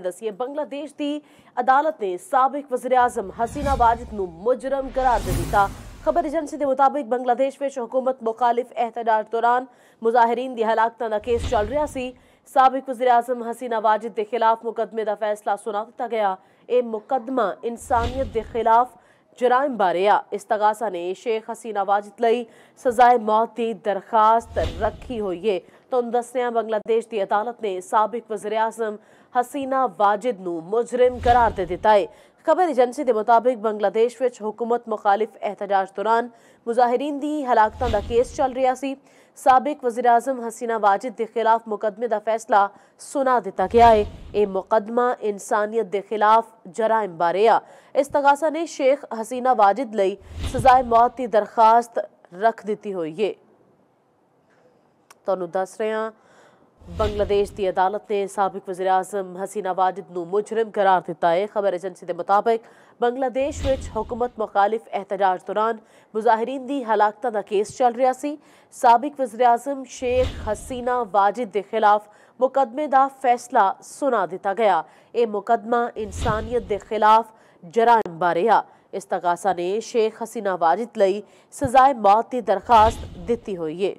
दसिए बंगलादेश की अदालत ने साबिक वज़ीर आज़म हसीना वाजिद नूं मुजरम करार दे दिता। खबर एजेंसी के मुताबिक बांग्लादेश में हुकूमत मुखालिफ एहतजाज दौरान मुजाहिरीन दी हलाकतां दा केस चल रहा सी। साबिक वज़ीर आज़म हसीना वाजिद के खिलाफ मुकदमे का फैसला सुना दिता गया। यह मुकदमा इंसानियत के खिलाफ जराइम बारे आ। इस्तगासा ने शेख हसीना वाजिद लई सजाए मौत की दरखास्त रखी हुई है। तो दस्सिया बांग्लादेश की अदालत ने साबिक वज़ीर आज़म हसीना वाजिद नूं मुजरिम करार दे दिता है। खबर एजेंसी के मुताबिक बांग्लादेश में हुकूमत मुखालिफ एहतजाज दौरान मुजाहिरीन दी हलाकतां दा केस चल रहा सी। साबिक वज़ीर आज़म हसीना वाजिद के खिलाफ मुकदमे का फैसला सुना दिता गया है। यह मुकदमा इंसानियत के खिलाफ जराइम बारे आ। इस्तगासा ने शेख हसीना वाजिद लई सजाए मौत की दरखास्त रख दी हुई है। ਤੁਹਾਨੂੰ दस रहे हैं बांग्लादेश की अदालत ने साबिक वज़ीर आज़म हसीना वाजिद नूं मुजरिम करार दिता है। खबर एजेंसी के मुताबिक बांग्लादेश में हुकूमत मुखालिफ एहतजाज दौरान मुजाहिरीन दी हलाकतां दा केस चल रहा सी। साबिक वज़ीर आज़म शेख हसीना वाजिद के खिलाफ मुकदमे का फैसला सुना दिता गया। यह मुकदमा इंसानियत के खिलाफ जराइम बारे आ। इस्तगासा ने शेख हसीना वाजिद लई सजाए मौत की दरखास्त दी हुई है।